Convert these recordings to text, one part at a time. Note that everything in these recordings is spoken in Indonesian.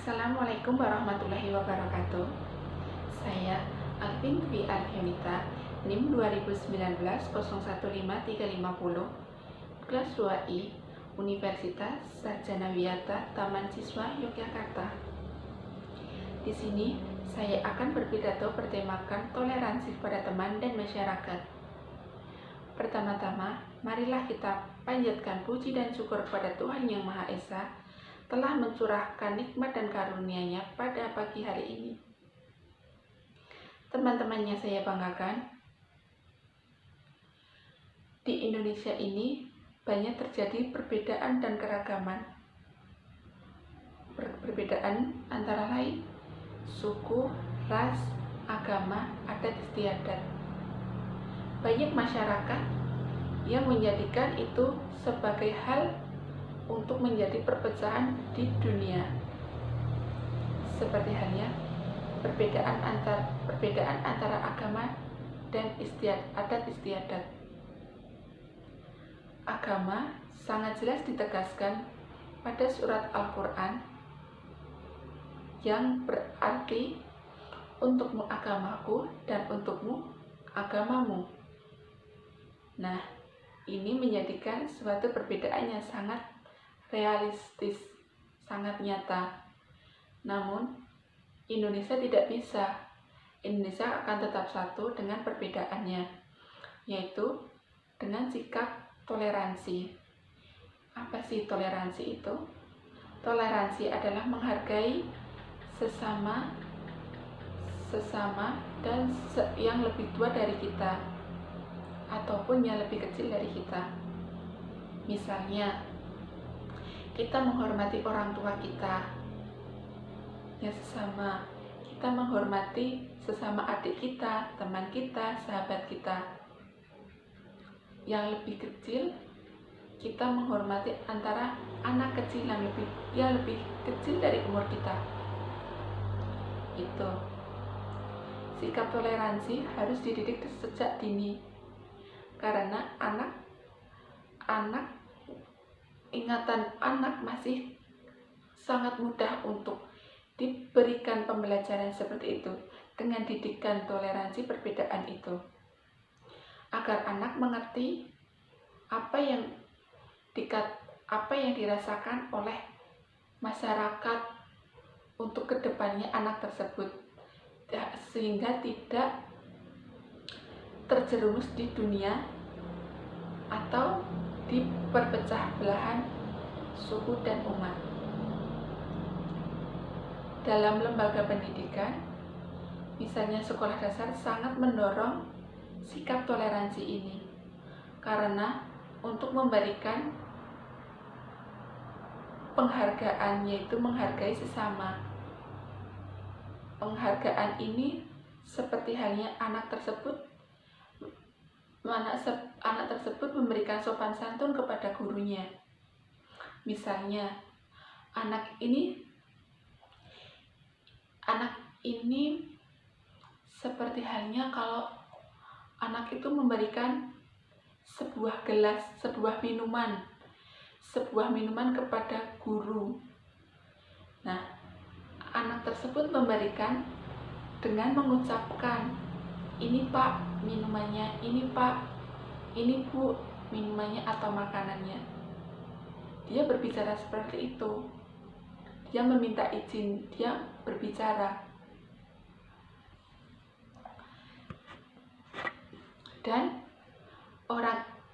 Assalamualaikum warahmatullahi wabarakatuh. Saya Alvin Dwi Arhyunita, NIM 2019-015350, kelas 2I, Universitas Sarjana Wiyata Taman Siswa Yogyakarta. Di sini saya akan berpidato bertemakan toleransi pada teman dan masyarakat. Pertama-tama, marilah kita panjatkan puji dan syukur kepada Tuhan Yang Maha Esa telah mencurahkan nikmat dan karunia-Nya pada pagi hari ini. Teman-temannya saya banggakan, di Indonesia ini banyak terjadi perbedaan dan keragaman. Perbedaan antara lain suku, ras, agama, adat istiadat. Banyak masyarakat yang menjadikan itu sebagai hal untuk menjadi perpecahan di dunia, seperti halnya perbedaan antara agama dan adat istiadat. Agama sangat jelas ditegaskan pada surat Al-Quran yang berarti untukmu agamaku dan untukmu agamamu. Nah, ini menjadikan suatu perbedaan yang sangat realistis, sangat nyata. Namun, Indonesia tidak bisa. Indonesia akan tetap satu dengan perbedaannya, yaitu dengan sikap toleransi. Apa sih toleransi itu? Toleransi adalah menghargai sesama dan yang lebih tua dari kita, ataupun yang lebih kecil dari kita. Misalnya, kita menghormati orang tua kita, ya sesama. Kita menghormati sesama adik kita, teman kita, sahabat kita. Yang lebih kecil, kita menghormati antara anak kecil yang lebih kecil dari umur kita. Itu. Sikap toleransi harus dididik sejak dini. Karena ingatan anak masih sangat mudah untuk diberikan pembelajaran seperti itu dengan didikan toleransi perbedaan itu, agar anak mengerti apa yang dirasakan oleh masyarakat untuk kedepannya anak tersebut, sehingga tidak terjerumus di dunia atau di perpecah belahan suku dan umat. Dalam lembaga pendidikan, misalnya sekolah dasar, sangat mendorong sikap toleransi ini, karena untuk memberikan penghargaan, yaitu menghargai sesama. Penghargaan ini seperti halnya anak tersebut memberikan sopan santun kepada gurunya. Misalnya, anak ini seperti halnya kalau anak itu memberikan sebuah gelas, sebuah minuman kepada guru. Nah, anak tersebut memberikan dengan mengucapkan, "Ini Pak minumannya, ini Pak, ini Bu minumannya atau makanannya." Dia berbicara seperti itu. Dia meminta izin, dia berbicara.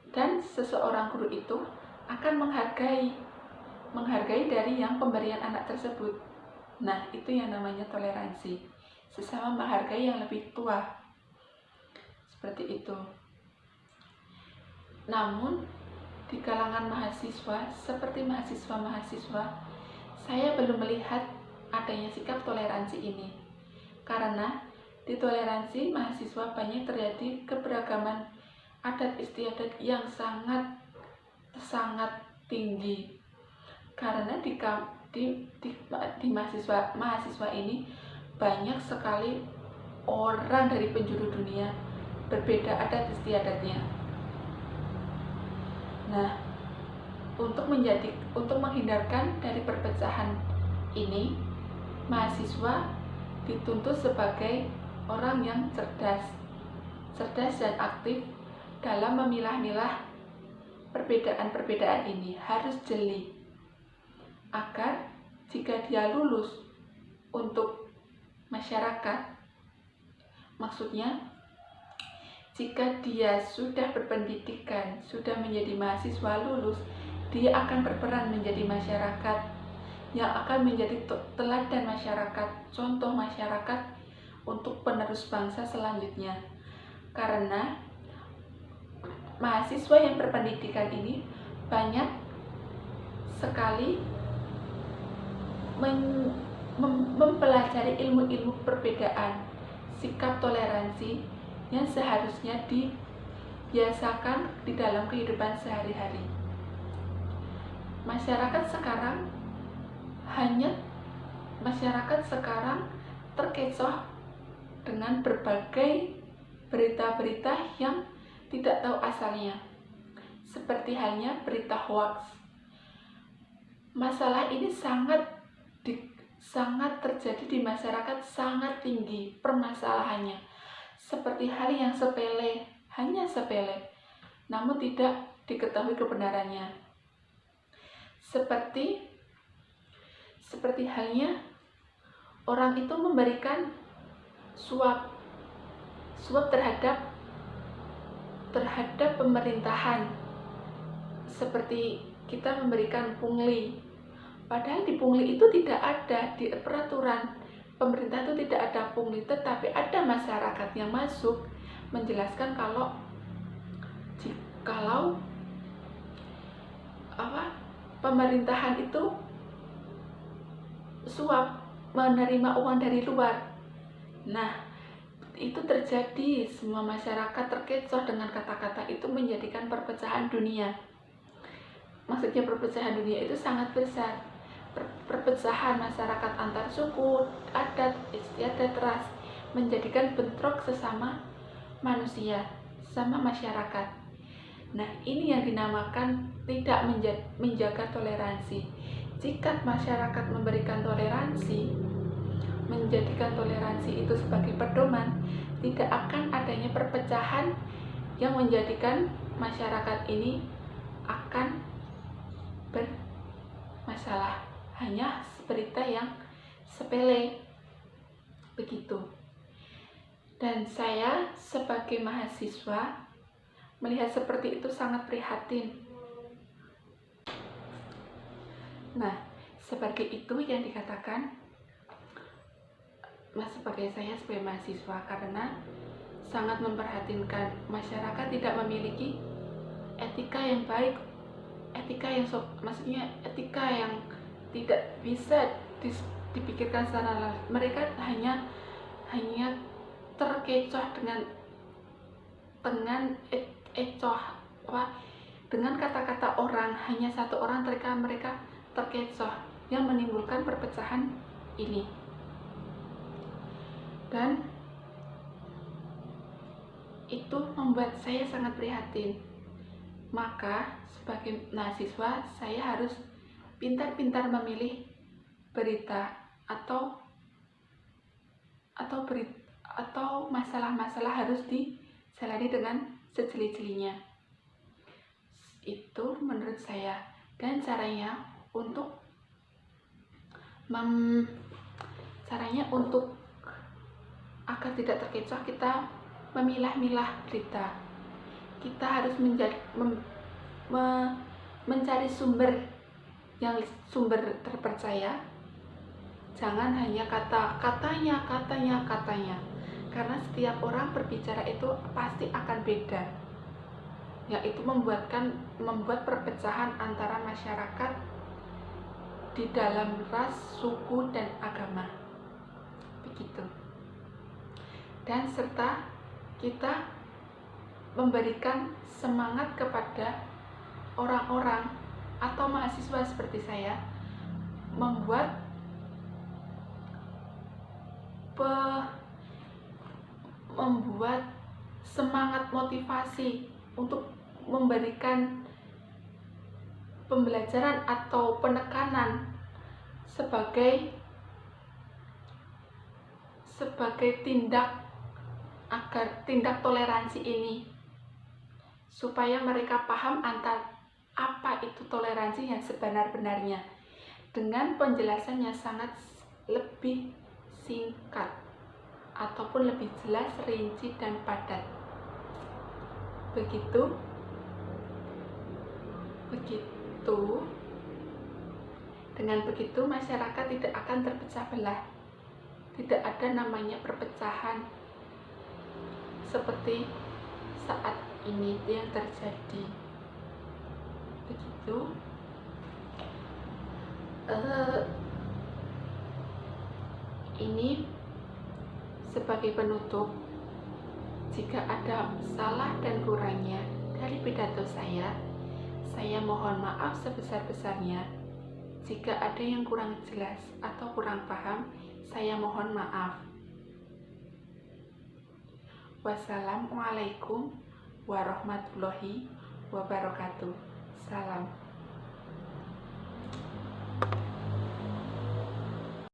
Dan seseorang guru itu akan menghargai dari yang pemberian anak tersebut. Nah, itu yang namanya toleransi. Sesama menghargai yang lebih tua. Seperti itu. Namun, di kalangan mahasiswa, seperti mahasiswa-mahasiswa, saya belum melihat adanya sikap toleransi ini. Karena di toleransi mahasiswa banyak terjadi keberagaman adat istiadat yang sangat tinggi. Karena di mahasiswa ini banyak sekali orang dari penjuru dunia, berbeda adat istiadatnya. Nah, untuk menghindarkan dari perpecahan ini, mahasiswa dituntut sebagai orang yang cerdas dan aktif dalam memilah-milah perbedaan-perbedaan ini, harus jeli, agar jika dia lulus untuk masyarakat, maksudnya jika dia sudah berpendidikan, sudah menjadi mahasiswa lulus, dia akan berperan menjadi masyarakat yang akan menjadi teladan masyarakat, contoh masyarakat untuk penerus bangsa selanjutnya. Karena mahasiswa yang berpendidikan ini banyak sekali mempelajari ilmu-ilmu perbedaan, sikap toleransi yang seharusnya dibiasakan di dalam kehidupan sehari-hari. Masyarakat sekarang terkecoh dengan berbagai berita-berita yang tidak tahu asalnya, seperti halnya berita hoax. Masalah ini sangat terjadi di masyarakat, sangat tinggi permasalahannya, seperti hal yang sepele, hanya sepele, namun tidak diketahui kebenarannya. Seperti halnya orang itu memberikan suap terhadap pemerintahan, seperti kita memberikan pungli, padahal di pungli itu tidak ada, di peraturan pemerintah itu tidak ada pungli, tetapi ada masyarakat yang masuk menjelaskan kalau pemerintahan itu suap, menerima uang dari luar. Nah, itu terjadi, semua masyarakat terkecoh dengan kata-kata itu, menjadikan perpecahan dunia. Maksudnya perpecahan dunia itu sangat besar, perpecahan masyarakat antar suku, adat, istiadat, ras, menjadikan bentrok sesama manusia, sama masyarakat. Nah, ini yang dinamakan tidak menjaga toleransi. Jika masyarakat memberikan toleransi, menjadikan toleransi itu sebagai pedoman, tidak akan adanya perpecahan yang menjadikan masyarakat ini akan bermasalah. Hanya berita yang sepele, begitu. Dan saya sebagai mahasiswa melihat seperti itu sangat prihatin. Nah, seperti itu yang dikatakan sebagai saya sebagai mahasiswa, karena sangat memperhatinkan masyarakat tidak memiliki etika yang baik, etika yang tidak bisa dipikirkan secara langsung. Mereka hanya terkecoh dengan kata-kata orang, hanya satu orang mereka terkecoh, yang menimbulkan perpecahan ini. Dan itu membuat saya sangat prihatin. Maka sebagai mahasiswa saya harus pintar-pintar memilih berita atau masalah-masalah harus dijalani dengan sejeli-jelinya. Itu menurut saya. Dan caranya untuk agar tidak terkecoh, kita memilah-milah berita. Kita harus mencari sumber terpercaya. Jangan hanya katanya, karena setiap orang berbicara itu pasti akan beda, yaitu membuat perpecahan antara masyarakat di dalam ras, suku, dan agama, begitu. Dan serta kita memberikan semangat kepada orang-orang atau mahasiswa seperti saya, membuat semangat motivasi untuk memberikan pembelajaran atau penekanan sebagai sebagai tindak toleransi ini, supaya mereka paham apa itu toleransi yang sebenar-benarnya, dengan penjelasan yang sangat lebih singkat ataupun lebih jelas, rinci, dan padat. Begitu dengan begitu masyarakat tidak akan terpecah belah. Tidak ada namanya perpecahan seperti saat ini yang terjadi. Begitu. Ini sebagai penutup, jika ada salah dan kurangnya dari pidato saya mohon maaf sebesar-besarnya. Jika ada yang kurang jelas atau kurang paham, saya mohon maaf. Wassalamualaikum warahmatullahi wabarakatuh. Salam.